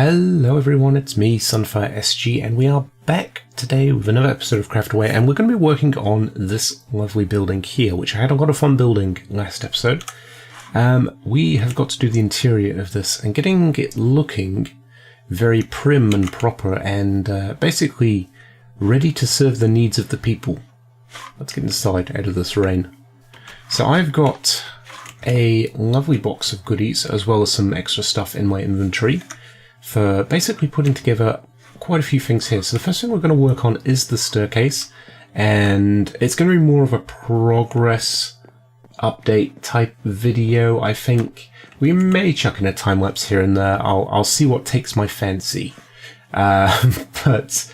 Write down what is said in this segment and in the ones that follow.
Hello everyone, it's me, Sunfire SG, and we are back today with another episode of Craftaway, and we're going to be working on this lovely building here, which I had a lot of fun building last episode. We have got to do the interior of this, and getting it looking very prim and proper, and basically ready to serve the needs of the people. Let's get inside out of this rain. So I've got a lovely box of goodies, as well as some extra stuff in my inventory, for basically putting together quite a few things here. So the first thing we're going to work on is the staircase, and it's going to be more of a progress update type video. I think we may chuck in a time lapse here and there. I'll see what takes my fancy. But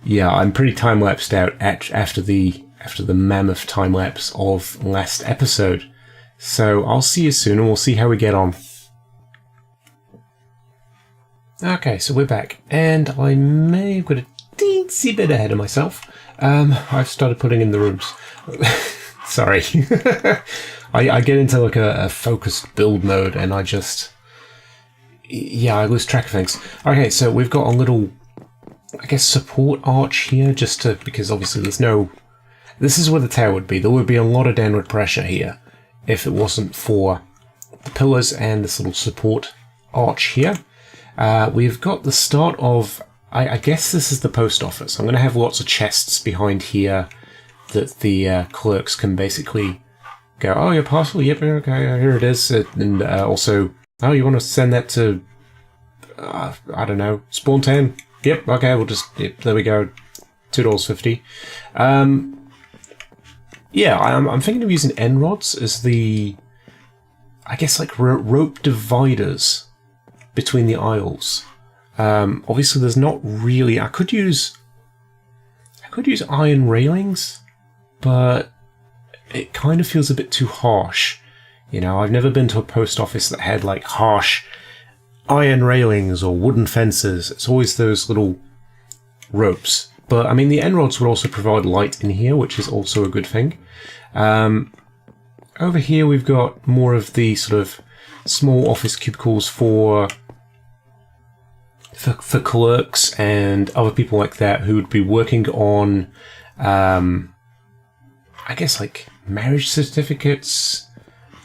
yeah, I'm pretty time lapsed out after the mammoth time lapse of last episode. So I'll see you soon, and we'll see how we get on. Okay, so we're back, and I may have got a teensy bit ahead of myself. I've started putting in the rooms. Sorry. I get into like a focused build mode, and I lose track of things. Okay, so we've got a little, I guess, support arch here, because obviously there's no... This is where the tower would be. There would be a lot of downward pressure here if it wasn't for the pillars and this little support arch here. We've got the start of, I guess this is the post office. I'm going to have lots of chests behind here that the clerks can basically go, oh, your parcel? Yep, okay, here it is. And also, oh, you want to send that to, I don't know, Spawn 10? Yep, okay, we'll just, yep, there we go, $2.50. Yeah, I'm thinking of using end rods as the, I guess, like rope dividers between the aisles. Obviously there's not really... I could use iron railings, but it kind of feels a bit too harsh. You know, I've never been to a post office that had like harsh iron railings or wooden fences. It's always those little ropes. But I mean, the end rods would also provide light in here, which is also a good thing. Over here we've got more of the sort of small office cubicles for clerks and other people like that who would be working on, I guess, like marriage certificates,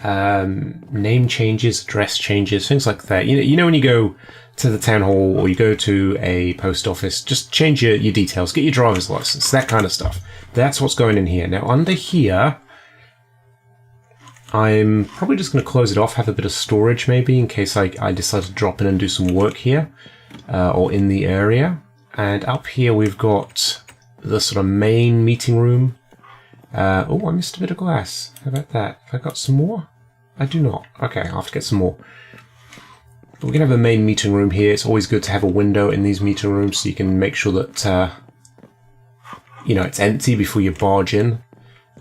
name changes, address changes, things like that. You know when you go to the town hall or you go to a post office, just change your details, get your driver's license, that kind of stuff. That's what's going in here. Now under here, I'm probably just going to close it off, have a bit of storage maybe in case I decide to drop in and do some work here. Or in the area. And up here we've got the sort of main meeting room. Oh, I missed a bit of glass. How about that? Have I got some more? I do not. Okay, I'll have to get some more. But we're going to have a main meeting room here. It's always good to have a window in these meeting rooms so you can make sure that, you know, it's empty before you barge in.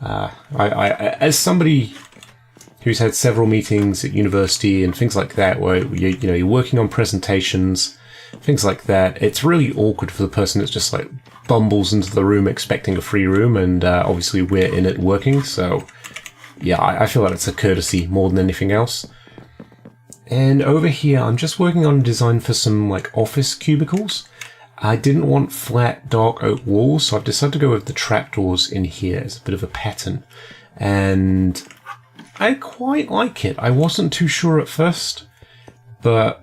As somebody who's had several meetings at university and things like that, where you're working on presentations, things like that, it's really awkward for the person that's just like bumbles into the room expecting a free room, and obviously we're in it working, so yeah, I feel like it's a courtesy more than anything else. And over here I'm just working on a design for some like office cubicles. I didn't want flat dark oak walls, so I've decided to go with the trapdoors in here as a bit of a pattern, and I quite like it. I wasn't too sure at first, but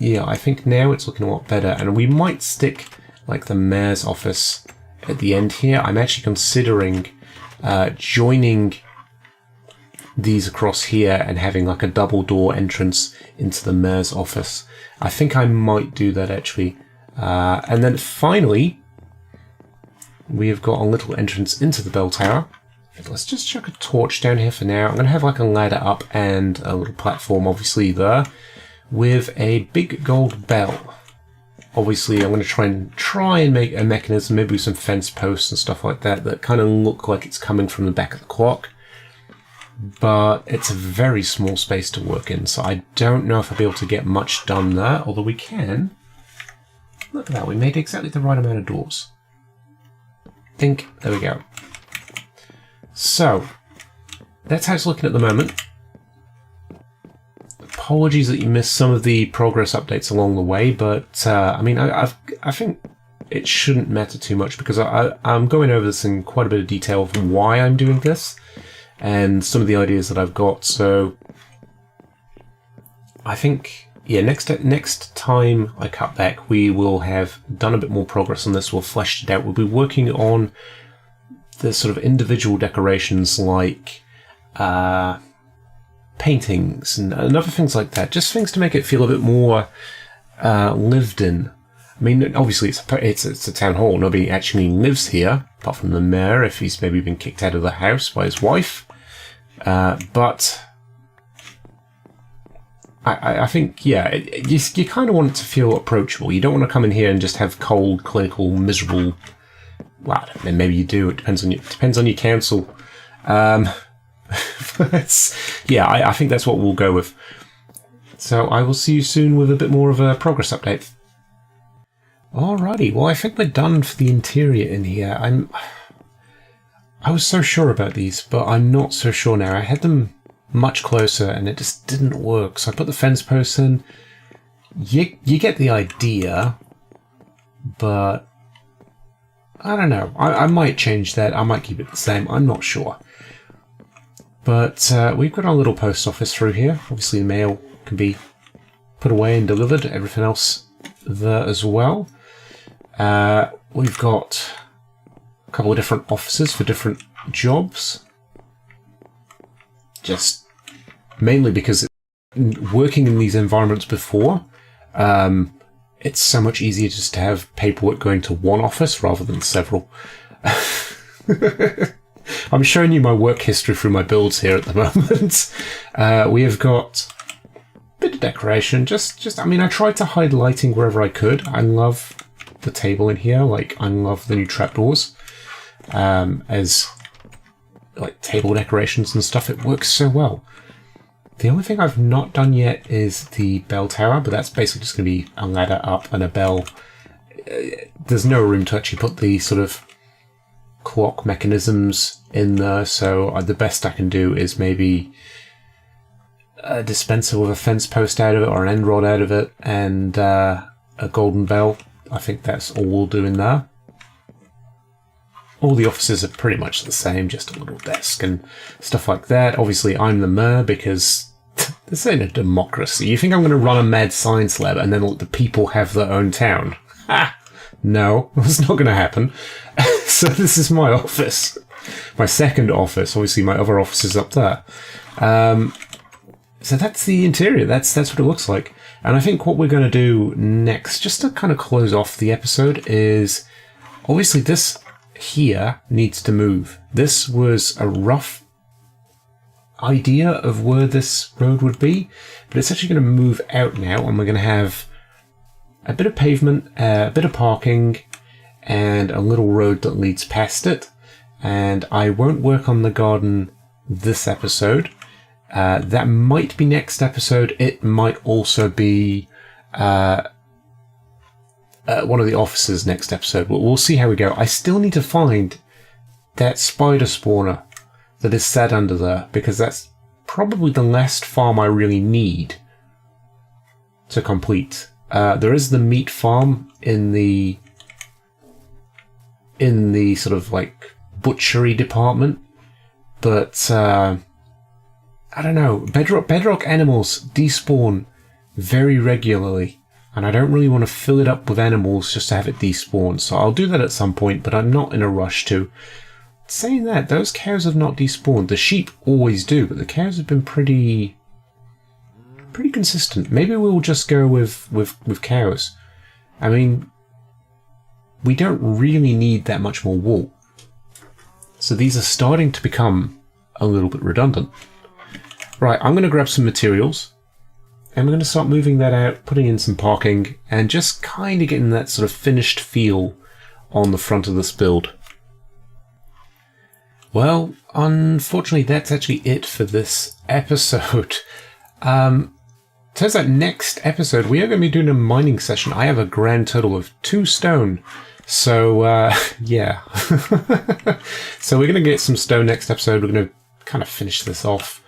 yeah, I think now it's looking a lot better, and we might stick like the mayor's office at the end here. I'm actually considering joining these across here and having like a double door entrance into the mayor's office. I think I might do that actually. And then finally, we have got a little entrance into the bell tower. Let's just chuck a torch down here for now. I'm going to have like a ladder up and a little platform obviously there, with a big gold bell. Obviously, I'm going to try and make a mechanism, maybe with some fence posts and stuff like that, that kind of look like it's coming from the back of the clock. But it's a very small space to work in, so I don't know if I'll be able to get much done there, although we can. Look at that, we made exactly the right amount of doors. There we go. So, that's how it's looking at the moment. apologies that you missed some of the progress updates along the way, but I mean, I think it shouldn't matter too much because I'm going over this in quite a bit of detail of why I'm doing this and some of the ideas that I've got. So I think, yeah, next time I cut back, we will have done a bit more progress on this. We'll flesh it out. We'll be working on the sort of individual decorations like paintings and other things like that. Just things to make it feel a bit more lived in. I mean, obviously it's a town hall. Nobody actually lives here, apart from the mayor, if he's maybe been kicked out of the house by his wife. But I think, yeah, you kind of want it to feel approachable. You don't want to come in here and just have cold, clinical, miserable. Well, then maybe you do. It depends on your council. But yeah, I think that's what we'll go with. So I will see you soon with a bit more of a progress update. Alrighty, well, I think we're done for the interior in here. I was so sure about these, but I'm not so sure now. I had them much closer and it just didn't work. So I put the fence posts in. You get the idea, but I don't know. I might change that. I might keep it the same. I'm not sure. But we've got our little post office through here. Obviously the mail can be put away and delivered. Everything else there as well. We've got a couple of different offices for different jobs. Just mainly because working in these environments before, it's so much easier just to have paperwork going to one office rather than several. I'm showing you my work history through my builds here at the moment. We have got a bit of decoration. I mean, I tried to hide lighting wherever I could. I love the table in here. Like, I love the new trapdoors. As like table decorations and stuff, it works so well. The only thing I've not done yet is the bell tower, but that's basically just going to be a ladder up and a bell. There's no room to actually put the sort of clock mechanisms in there, so the best I can do is maybe a dispenser with a fence post out of it or an end rod out of it and a golden bell. I think that's all we'll do in there. All the offices are pretty much the same, just a little desk and stuff like that. Obviously, I'm the mayor because this ain't a democracy. You think I'm going to run a mad science lab and then let the people have their own town? Ha! No, that's not going to happen. So this is my office. My second office. Obviously, my other office is up there. So that's the interior. That's what it looks like. And I think what we're going to do next, just to kind of close off the episode, is obviously this here needs to move. This was a rough idea of where this road would be, but it's actually going to move out now, and we're going to have a bit of pavement, a bit of parking, and a little road that leads past it. And I won't work on the garden this episode. That might be next episode. It might also be one of the officers next episode. We'll see how we go. I still need to find that spider spawner that is set under there, because that's probably the last farm I really need to complete. There is the meat farm in the sort of like butchery department, but I don't know. Bedrock animals despawn very regularly, and I don't really want to fill it up with animals just to have it despawn. So I'll do that at some point, but I'm not in a rush to. Saying that, those cows have not despawned. The sheep always do, but the cows have been pretty consistent. Maybe we'll just go with cows. I mean, we don't really need that much more wool. So these are starting to become a little bit redundant. Right, I'm going to grab some materials, and we're going to start moving that out, putting in some parking, and just kind of getting that sort of finished feel on the front of this build. Well, unfortunately, that's actually it for this episode. Turns out next episode, we are going to be doing a mining session. I have a grand total of 2 stone. So, yeah. So we're going to get some stone next episode. We're going to kind of finish this off.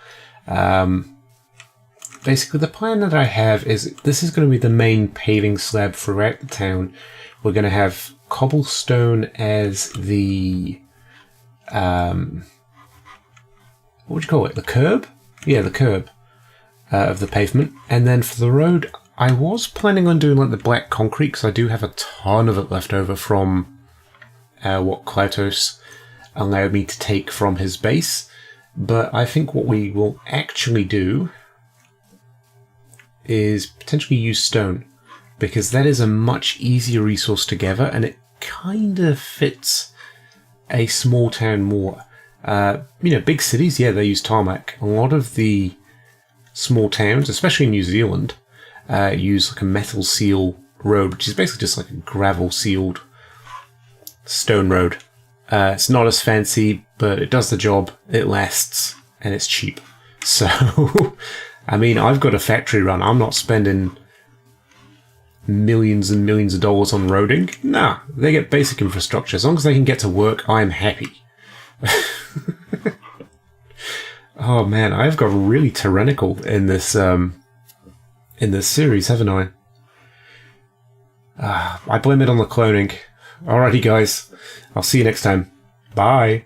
basically the plan that I have is this is going to be the main paving slab throughout the town. We're going to have cobblestone as the what would you call it? The curb? Yeah, the curb of the pavement. And then for the road, I was planning on doing like the black concrete because I do have a ton of it left over from what Klautos allowed me to take from his base. But I think what we will actually do is potentially use stone, because that is a much easier resource to gather, and it kind of fits a small town more. You know, big cities, yeah, they use tarmac. A lot of the small towns, especially in New Zealand, use like a metal seal road, which is basically just like a gravel sealed stone road. It's not as fancy, but it does the job, it lasts, and it's cheap. So, I mean, I've got a factory run. I'm not spending millions and millions of dollars on roading. Nah, they get basic infrastructure. As long as they can get to work, I'm happy. Oh man, I've got really tyrannical in this series, haven't I? I blame it on the cloning. Alrighty guys, I'll see you next time. Bye.